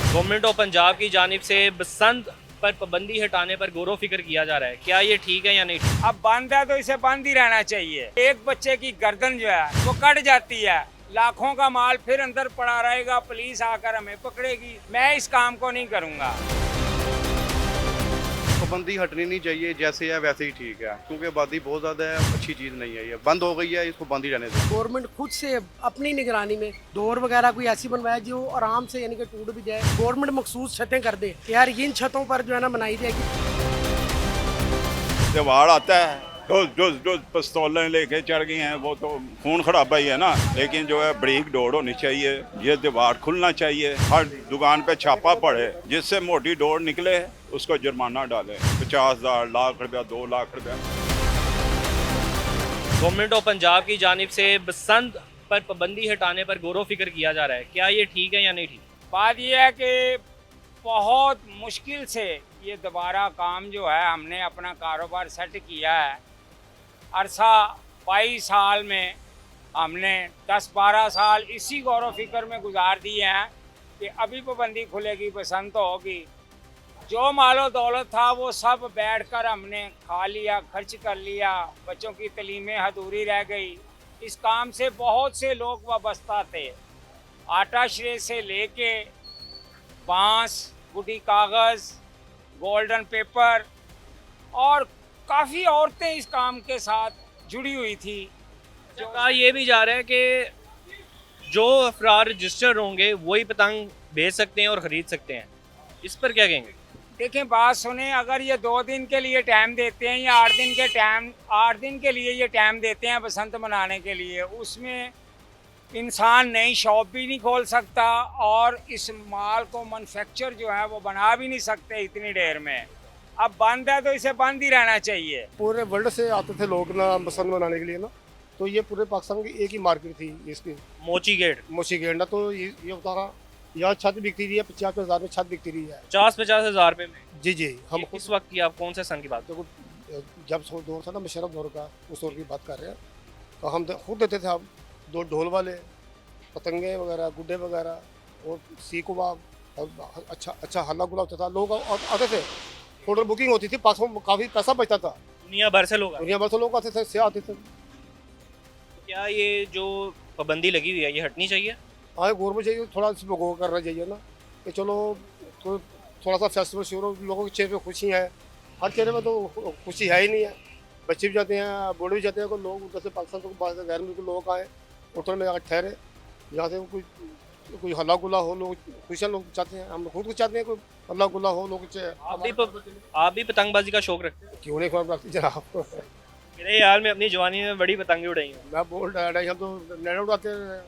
Government of Punjab की जानिब से बसंत पर पाबंदी हटाने पर गौर व फिक्र किया जा रहा है, क्या ये ठीक है या नहीं ठीक? अब बंद है तो इसे बंद ही रहना चाहिए। एक बच्चे की गर्दन जो है वो कट जाती है, लाखों का माल फिर अंदर पड़ा रहेगा, पुलिस आकर हमें पकड़ेगी। मैं इस काम को नहीं करूंगा। पाबंदी हटनी नहीं चाहिए, जैसे है वैसे ही ठीक है, क्योंकि आबादी बहुत ज़्यादा है, अच्छी चीज़ नहीं है। ये बंद हो गई है, इसको बंद ही रहने दें। गवर्नमेंट खुद से अपनी निगरानी में डोर वगैरह कोई ऐसी बनवाए जो आराम से यानी कि टूट भी जाए। गवर्नमेंट मखसूस छतें कर दे कि यार इन छतों पर जो है ना बनाई जाएगी। त्योहार आता है, जो पिस्तौलें लेके चढ़ गए हैं वो तो खून खराबा ही है ना। लेकिन जो है बरीक डोर होनी चाहिए, ये दीवार खुलना चाहिए, हर दुकान पे छापा पड़े, जिससे मोटी डोर निकले उसको जुर्माना डाले, 50,000, लाख रुपया, 2 लाख रुपया। गवर्नमेंट ऑफ पंजाब की जानिब से बसंत पर पाबंदी हटाने पर गौर व फिक्र किया जा रहा है, क्या ये ठीक है या नहीं ठीक? बात यह है कि बहुत मुश्किल से ये दोबारा काम जो है हमने अपना कारोबार सेट किया है। अरसा 22 साल में हमने 10-12 साल इसी गौर व फिक्र में गुजार दिए हैं कि अभी पाबंदी खुलेगी, बसंत होगी। जो मालो दौलत था वो सब बैठकर हमने खा लिया, खर्च कर लिया, बच्चों की तलीमें अधूरी रह गई। इस काम से बहुत से लोग वाबस्ता थे, आटा श्रे से लेके बांस, गुडी कागज़, गोल्डन पेपर और काफ़ी औरतें इस काम के साथ जुड़ी हुई थी। कहा ये भी जा रहा है कि जो अफराद रजिस्टर होंगे वही पतंग बेच सकते हैं और ख़रीद सकते हैं, इस पर क्या कहेंगे? देखें, बात सुने, अगर ये 2 दिन के लिए टाइम देते हैं या 8 दिन के लिए ये टाइम देते हैं बसंत मनाने के लिए, उसमें इंसान नई शॉप भी नहीं खोल सकता और इस माल को मैन्युफैक्चर जो है वो बना भी नहीं सकते इतनी देर में। अब बंद है तो इसे बंद ही रहना चाहिए। पूरे वर्ल्ड से आते थे लोग ना बसंत मनाने के लिए ना, तो ये पूरे पाकिस्तान की एक ही मार्केट थी इसकी, मोची गेट। मोशी गेट ना। तो ये होता रहा, यहाँ छत बिकती रही है, 50,000 में छत बिकती रही है। 50-50 हज़ार रुपये में? जी जी। हम हम इस वक्त की आप कौन से सन की बात? देखो, जब दौर था ना मुशर्रफ दौर का, उस दौर की बात कर रहे हैं, तो हम खुद देते थे। हम 2 ढोल वाले, पतंगे वगैरह, गुड्डे वगैरह और सीख कबाब और अच्छा हल्ला गुला होता था। लोग आते थे, होटल बुकिंग होती थी, पास में काफ़ी पैसा बचता था। दुनिया भर से लोग आए। दुनिया भर से लोग आते थे, से आते थे। क्या ये जो पाबंदी लगी हुई है ये हटनी चाहिए? हाँ, गौरमेंट चाहिए थोड़ा इसमें गौर करना चाहिए ना, कि चलो थोड़ा सा फेस्टिवल शुरू, लोगों के चेहरे पे खुशी है। हर चेहरे में तो खुशी है ही नहीं है। बच्चे भी जाते हैं, बूढ़े भी जाते हैं, कोई लोग उधर से पाकिस्तान से बाहर से गैर मुल्की लोग आए, होटल में आकर ठहरे, यहाँ से कोई हल्ला गुला हो, लोग खुशियाँ लोग चाहते हैं। हम खुद को चाहते हैं कोई हल्ला गुला हो, लोग आप भी पतंगबाजी का शौक रखते हैं? क्यों नहीं खबर रखती जनाब। मेरे यार मैं अपनी जवानी में बड़ी पतंगे उड़ाई हूँ। मैं बोल रहा हम तो नैना उड़ाते हैं।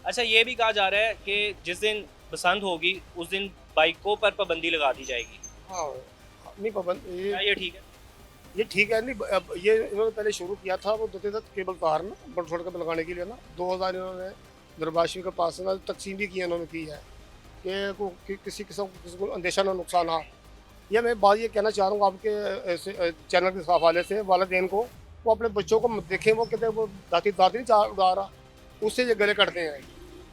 अच्छा, ये भी कहा जा रहा है कि जिस दिन बसंत होगी उस दिन बाइकों पर पाबंदी लगा दी जाएगी, हाँ, नहीं पाबंदी क्या ये ठीक है? ये ठीक है। नहीं, अब ये इन्होंने पहले शुरू किया था, वो देते थे केबल तार ना बड़ छोड़ के लगाने के लिए ना। 2000 इन्होंने दरबाशी के पास ना तकसीम भी की, इन्होंने की है कि किसी को अंदेशा ना नुकसान आ। ये मैं बात ये कहना चाह रहा हूँ आपके चैनल के हवाले से, वालिदैन को, वो अपने बच्चों को देखें, वो कहते हैं वो दाती नहीं उड़ा रहा, उससे ये गले कटते हैं।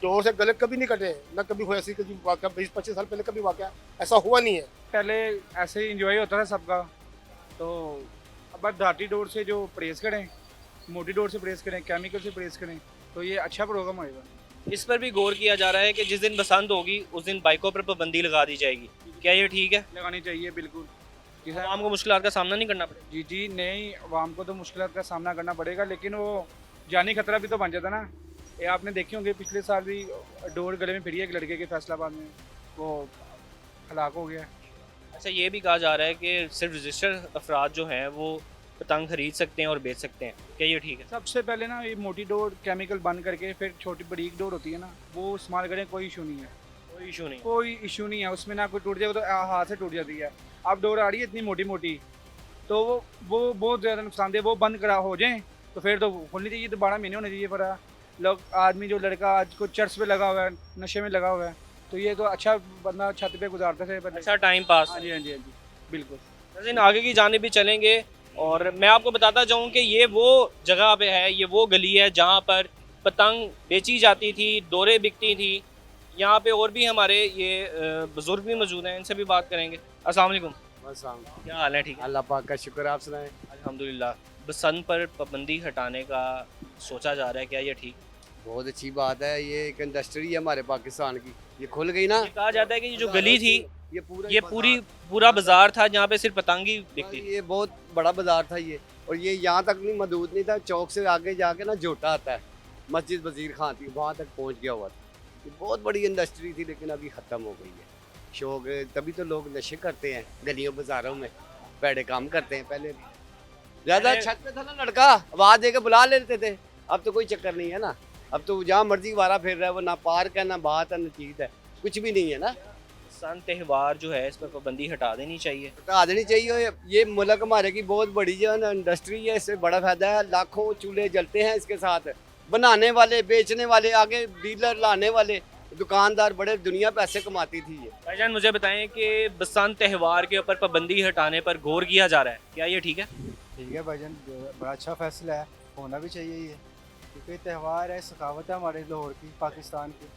जोर से गले कभी नहीं कटे, ना कभी हुआ ऐसी कभी वाक़या 20-25 साल पहले कभी वाक़या ऐसा हुआ नहीं है। पहले ऐसे ही इंजॉय होता था सबका, तो अब धाटी डोर से जो परहेज़ करें, मोटी डोर से परहेज़ करें, केमिकल से परहेज़ करें, तो ये अच्छा प्रोग्राम होएगा। इस पर भी गौर किया जा रहा है कि जिस दिन बसंत होगी उस दिन बाइकों पर पाबंदी लगा दी जाएगी, क्या ये ठीक है? लगानी चाहिए बिल्कुल। जैसे आवाम को मुश्किलात का सामना नहीं करना पड़ेगा? जी जी नहीं, आवाम को तो मुश्किल का सामना करना पड़ेगा, लेकिन वो जानी खतरा भी तो बन जाता ना। ये आपने देखे होंगे पिछले साल भी डोर गले में फिरी है एक लड़के के फैसलाबाद में, वो हलाक हो गया। अच्छा, ये भी कहा जा रहा है कि सिर्फ रजिस्टर्ड अफराद जो हैं वो पतंग खरीद सकते हैं और बेच सकते हैं, क्या ये ठीक है? सबसे पहले ना ये मोटी डोर केमिकल बंद करके फिर छोटी बरीक डोर होती है ना, वो इस्तेमाल करें, कोई इशू नहीं है। कोई इशू नहीं? कोई इशू नहीं है उसमें, ना कोई टूट जाए, वो तो हाथ से टूट जाती है। अब डोर आ रही है इतनी मोटी मोटी, तो वो बहुत ज़्यादा नुकसानदेह, वो बंद करा हो जाए तो फिर तो खुलनी चाहिए, तो 12 महीने होने चाहिए। पर लोग आदमी जो लड़का आज को चर्च पे लगा हुआ है, नशे में लगा हुआ है, तो ये तो अच्छा बंदा छत पे गुजारते थे पहले। अच्छा टाइम पास। हाँ जी हाँ जी हाँ जी बिल्कुल। लेकिन आगे की जानिब भी चलेंगे और मैं आपको बताता जाऊँ कि ये वो जगह पे है, ये वो गली है जहाँ पर पतंग बेची जाती थी, डोरे बिकती थी। यहाँ पे और भी हमारे ये बुजुर्ग भी मौजूद हैं, इनसे भी बात करेंगे। अस्सलाम वालेकुम, क्या हाल है? ठीक है, अल्लाह पाक का शुक्र, आप सुनाएं। अल्हम्दुलिल्लाह। बसंत पर पाबंदी हटाने का सोचा जा रहा है, क्या ये ठीक? बहुत अच्छी बात है, ये एक इंडस्ट्री है हमारे पाकिस्तान की, ये खुल गई ना। ये कहा जाता है कि ये जो गली थी, ये पूरा बाजार था जहाँ पे सिर्फ पतंग ही बिकती थी। ये बहुत बड़ा बाजार था ये, और ये यहाँ तक नहीं महदूद नहीं था, चौक से आगे जाके ना जोटा आता है, मस्जिद वजीर खान थी, वहाँ तक पहुँच गया हुआ था। ये बहुत बड़ी इंडस्ट्री थी, लेकिन अभी ख़त्म हो गई है। शौक, तभी तो लोग नशे करते हैं गलियों बाजारों में, पैड़े काम करते हैं। पहले ज़्यादा छत पे था ना लड़का, आवाज़ दे के बुला लेते थे, अब तो कोई चक्कर नहीं है ना। अब तो जहाँ मर्जी वारा फिर रहा है, वो ना पार्क है, ना बात है, ना चीज़ है, कुछ भी नहीं है ना। सन त्यौहार जो है इस पर पाबंदी हटा देनी चाहिए। हटा देनी चाहिए। ये मुल्क हमारे की बहुत बड़ी जो है ना इंडस्ट्री है, इससे बड़ा फायदा है। लाखों चूल्हे जलते हैं इसके साथ, बनाने वाले, बेचने वाले, आगे डीलर लाने वाले, दुकानदार, बड़े दुनिया पैसे कमाती थी ये। भाईजान मुझे बताएं कि बसंत त्यौहार के ऊपर पाबंदी हटाने पर गौर किया जा रहा है, क्या ये ठीक है? ठीक है भाईजान, बड़ा अच्छा फैसला है, होना भी चाहिए ये, क्योंकि त्यौहार है, सखावत है हमारे लाहौर की, पाकिस्तान की।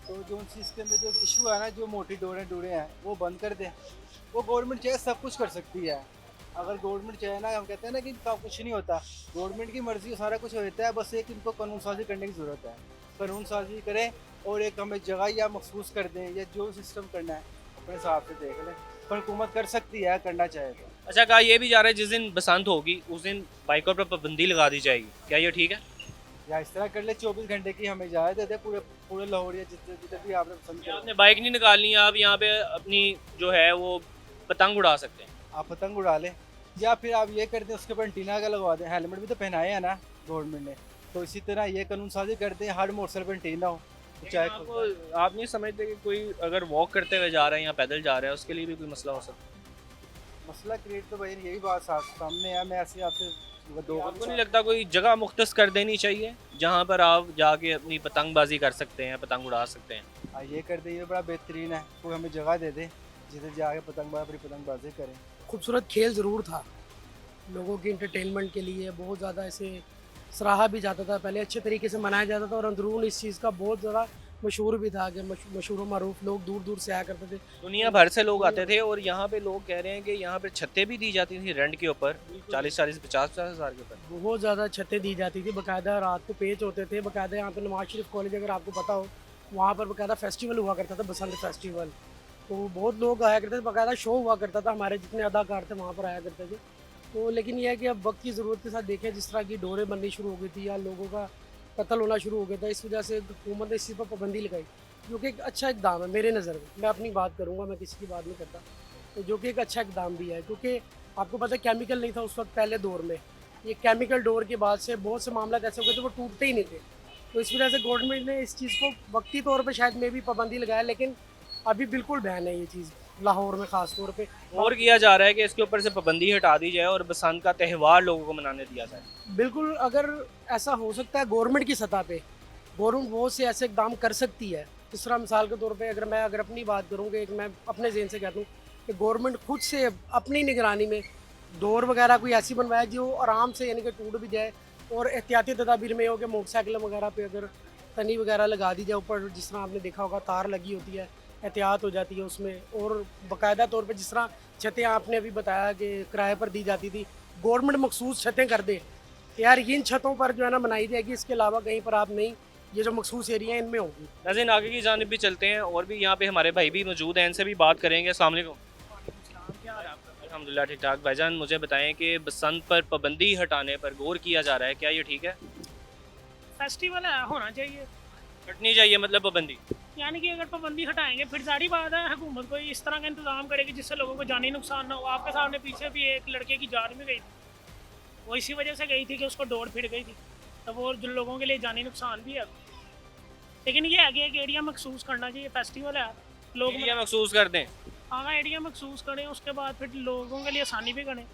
तो जो उन चीज़ के अंदर जो इशू है ना, जो मोटी डोरे हैं वो बंद कर दें। वो गवर्नमेंट चाहे सब कुछ कर सकती है, अगर गवर्नमेंट चाहे ना, हम कहते हैं ना कि इनका कुछ नहीं होता, गवर्नमेंट की मर्जी सारा कुछ होता है, बस एक इनको कानून साजी करने की ज़रूरत है। कानून साजी करें और एक हमें जगह या मखसूस कर दें, या जो सिस्टम करना है अपने हिसाब से देख लें, पर हुकूमत कर सकती है करना चाहे तो। अच्छा, कहा ये भी जा रहा है जिस दिन बसंत होगी उस दिन बाइकों पर पाबंदी लगा दी जाएगी, क्या ये ठीक है? या इस तरह कर ले, 24 घंटे की हमें इजाज़त दे दे, पूरे लाहौर या जितने जितने भी आपने पसंद कि किया, आपने बाइक नहीं निकालनी है, आप यहाँ पे अपनी जो है वो पतंग उड़ा सकते हैं। आप पतंग उड़ा लें, या फिर आप ये कर दें उसके ऊपर एंटीना का लगवा दें। हेलमेट भी तो पहनाए हैं ना गवर्नमेंट ने, तो इसी तरह ये कानून साजी कर दें, हर मोटरसाइकिल पर एंटीना हो, तो चाहे आपको आप नहीं समझते कि कोई अगर वॉक करते हुए जा रहा है या पैदल जा रहा है उसके लिए भी कोई मसला हो सकता है? मसला क्रिएट, तो भाई यही बात सामने है। मैं ऐसे आपसे आपको नहीं लगता कोई जगह मुख्तस कर देनी चाहिए जहाँ पर आप जाके अपनी पतंगबाजी कर सकते हैं, पतंग उड़ा सकते हैं? ये कर दे, ये बड़ा बेहतरीन है, कोई हमें जगह दे दे जिधर जाके अपनी पतंगबाजी करें। खूबसूरत खेल ज़रूर था, लोगों के इंटरटेनमेंट के लिए बहुत ज़्यादा ऐसे सराहा भी जाता था, पहले अच्छे तरीके से मनाया जाता था, और अंदरून इस चीज़ का बहुत ज़्यादा मशहूर भी था कि मशहूर व मारूफ लोग दूर दूर से आया करते थे। दुनिया भर से लोग आते थे, और यहाँ पे लोग कह रहे हैं कि यहाँ पे छतें भी दी जाती थी रेंट के ऊपर, 40-40, 50-50 हज़ार के ऊपर। बहुत ज़्यादा छतें दी जाती थी, बाकायदा रात को पेच होते थे, बाकायदा यहाँ पे नवाज शरीफ कॉलेज अगर आपको पता हो, वहाँ पर बाकायदा फेस्टिवल हुआ करता था, बसंत फेस्टिवल। तो बहुत लोग आया करते थे, बाकायदा शो हुआ करता था, हमारे जितने अदाकार थे वहाँ पर आया करते थे। तो लेकिन यह है कि अब वक्त की ज़रूरत के साथ देखें, जिस तरह की डोरें बननी शुरू हो गई थी या लोगों का कत्ल होना शुरू हो गया था, इस वजह से हुकूमत ने इस चीज़ पर पाबंदी लगाई, जो कि एक अच्छा इकदाम है मेरे नज़र में। मैं अपनी बात करूँगा, मैं किसी की बात नहीं करता, तो जो कि एक अच्छा इकदाम भी है, क्योंकि आपको पता है केमिकल नहीं था उस वक्त पहले दौर में। ये केमिकल डोर के बाद से बहुत से मामला ऐसे हो गए थे वो टूटते ही नहीं थे, तो इस वजह से गवर्नमेंट ने इस चीज़ को वक्ती तौर पर शायद में भी पाबंदी लगाया, लेकिन अभी बिल्कुल बैन है ये चीज़ लाहौर में ख़ास तौर पे। और किया जा रहा है कि इसके ऊपर से पाबंदी हटा दी जाए और बसंत का त्यौहार लोगों को मनाने दिया जाए। बिल्कुल, अगर ऐसा हो सकता है गवर्नमेंट की सतह पे, गवर्नमेंट बहुत से ऐसे इकदाम कर सकती है। जिस तरह मिसाल के तौर पे अगर अपनी बात करूँ कि मैं अपने ज़हन से कहता हूँ कि गवर्नमेंट खुद से अपनी निगरानी में डोर वगैरह कोई ऐसी बनवाए जो आराम से यानी कि टूट भी जाए, और एहतियाती तदाबीर में हो कि मोटरसाइकिल वगैरह पे अगर तनी वगैरह लगा दी जाए ऊपर, जिस तरह आपने देखा होगा तार लगी होती है, एहतियात हो जाती है उसमें। और बाकायदा तौर पे जिस तरह छतें आपने अभी बताया कि किराए पर दी जाती थी, गवर्नमेंट मखसूस छतें कर दे कि यार इन छतों पर जो है ना बनाई जाएगी, इसके अलावा कहीं पर आप नहीं, ये जो मखसूस एरिया है इनमें होगी। नाज़रीन आगे की जानिब भी चलते हैं, और भी यहाँ पे हमारे भाई भी मौजूद हैं, इनसे भी बात करेंगे। अस्सलाम वालेकुम। अल्हम्दुलिल्लाह ठीक ठाक। भाईजान मुझे बताएं कि बसंत पर पाबंदी हटाने पर गौर किया जा रहा है, क्या ये ठीक है? फेस्टिवल है, होना चाहिए, हटनी चाहिए मतलब पाबंदी। यानी कि अगर पाबंदी हटाएंगे फिर सारी बात है हुकूमत को इस तरह का इंतजाम करेगी जिससे लोगों को जानी नुकसान ना हो। आपके सामने पीछे भी एक लड़के की जान भी गई थी, वो इसी वजह से गई थी कि उसको डोर फिर गई थी, तो वो जो लोगों के लिए जानी नुकसान भी है। लेकिन ये है कि एक एरिया महसूस करना चाहिए, फेस्टिवल है, लोग एरिया महसूस कर दें। हाँ एरिया महसूस करें, उसके बाद फिर लोगों के लिए आसानी भी करें।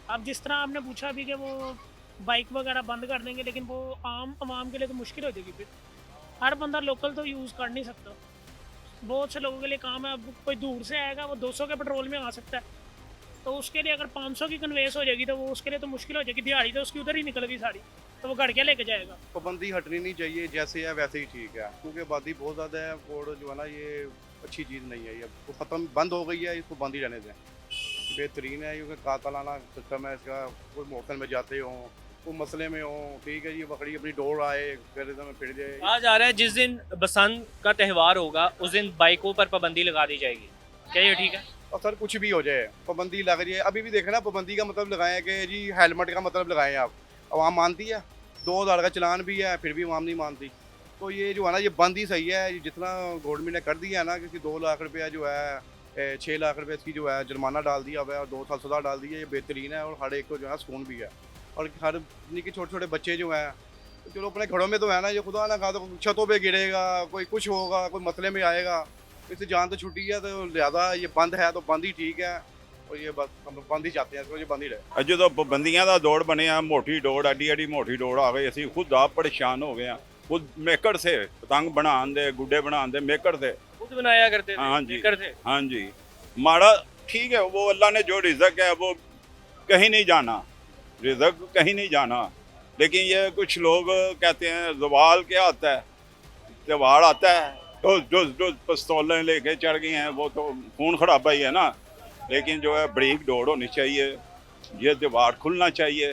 अब जिस तरह आपने पूछा भी कि वो बाइक वगैरह बंद कर देंगे, लेकिन वो आम आवाम के लिए तो मुश्किल हो जाएगी। फिर हर बंदा लोकल तो यूज़ कर नहीं सकता, बहुत से लोगों के लिए काम है। अब कोई दूर से आएगा, वो 200 के पेट्रोल में आ सकता है, तो उसके लिए अगर 500 की कन्वेंस हो जाएगी तो वो उसके लिए तो मुश्किल हो जाएगी। दिहाड़ी तो उसकी उधर ही निकल गई सारी। तो वो घर क्या लेके जाएगा? पाबंदी हटनी नहीं चाहिए, जैसे है वैसे ही ठीक है, क्योंकि आबादी बहुत ज़्यादा है और जो है ना ये अच्छी चीज़ नहीं है, ये तो ख़त्म बंद हो गई है, इसको बंद ही रहने दें, बेहतरीन है। क्योंकि कातलाना सिस्टम है इसका, कोई मोहतन में जाते हों, कोई मसले में हों, ठीक है, ये बकरी अपनी डोर आए गर्दन में फिर जाए। कहा जा रहा है जिस दिन बसंत का त्यौहार होगा उस दिन बाइकों पर पाबंदी लगा दी जाएगी, क्या ये ठीक है? और सर कुछ भी हो जाए पाबंदी लग रही है, अभी भी देख ना पाबंदी का मतलब लगाएं कि जी हेलमेट का मतलब लगाएं आप, आवाम मानती है, 2000 का चलान भी है फिर भी आवाम नहीं मानती। तो ये जो है ना ये बंद ही सही है, जितना गवर्नमेंट ने कर दिया है ना कि 2 लाख रुपया जो है 6 लाख रुपये इसकी जो है जुर्माना डाल दिया हुआ है और 2 साल सजा डाल दी है, ये बेहतरीन है और हर एक को जो है सुकून भी है। और हर निके छोटे छोटे बच्चे जो हैं तो चलो अपने घरों में तो है ना, ये खुदा ना कहा तो छतों पे गिरेगा, कोई कुछ होगा, कोई मसले में आएगा, इससे जान तो छुट्टी है, तो लिहाजा ये बंद है तो बंद ही ठीक है और ये बस हम बंद ही चाहते हैं, इसको ये बंद ही रहे। जो पाबंदियां का दौड़ बने आ, मोटी दौड़ एडी एडी मोटी दौड़ आ गई, ਅਸੀਂ खुद आप परेशान हो गए हैं। खुद मेकर से पतंग बनाने दे, गुड्डे बनाने दे, मेकर थे, खुद बनाया करते थे, हाँ जी, मेकर थे। हाँ जी। माड़ा ठीक है, वो अल्लाह ने जो रिज़्क है वो कहीं नहीं जाना, रिज़्क कहीं नहीं जाना, लेकिन ये कुछ लोग कहते हैं ज़वाल क्या आता है, त्यौहार आता है जो पिस्तौलें लेके चढ़ गए हैं, वो तो खून खराबा ही है ना। लेकिन जो है बरीक दौड़ होनी चाहिए, ये त्यौहार खुलना चाहिए,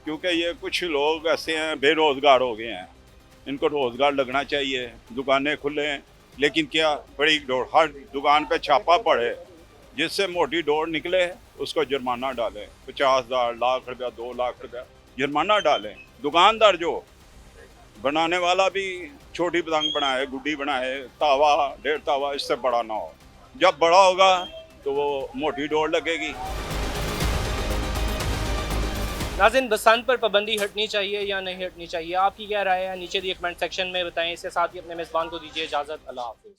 क्योंकि ये कुछ लोग ऐसे हैं बेरोज़गार हो गए हैं, इनको रोज़गार लगना चाहिए, दुकानें खुले, लेकिन क्या बड़ी दौड़, हर दुकान पे छापा पड़े, जिससे मोटी दौड़ निकले उसको जुर्माना डालें, 50,000 लाख रुपया 2 लाख रुपया जुर्माना डालें। दुकानदार जो बनाने वाला भी छोटी पतंग बनाए, गुड्डी बनाए, तावा 1.5 तावा, इससे बड़ा ना हो, जब बड़ा होगा तो वो मोटी दौड़ लगेगी। नाज़रीन, बसंत पर पाबंदी हटनी चाहिए या नहीं हटनी चाहिए, आपकी क्या राय है नीचे दिए कमेंट सेक्शन में बताएं। इसके साथ ही अपने मेज़बान को दीजिए इजाज़त। अल्लाह हाफ़िज़।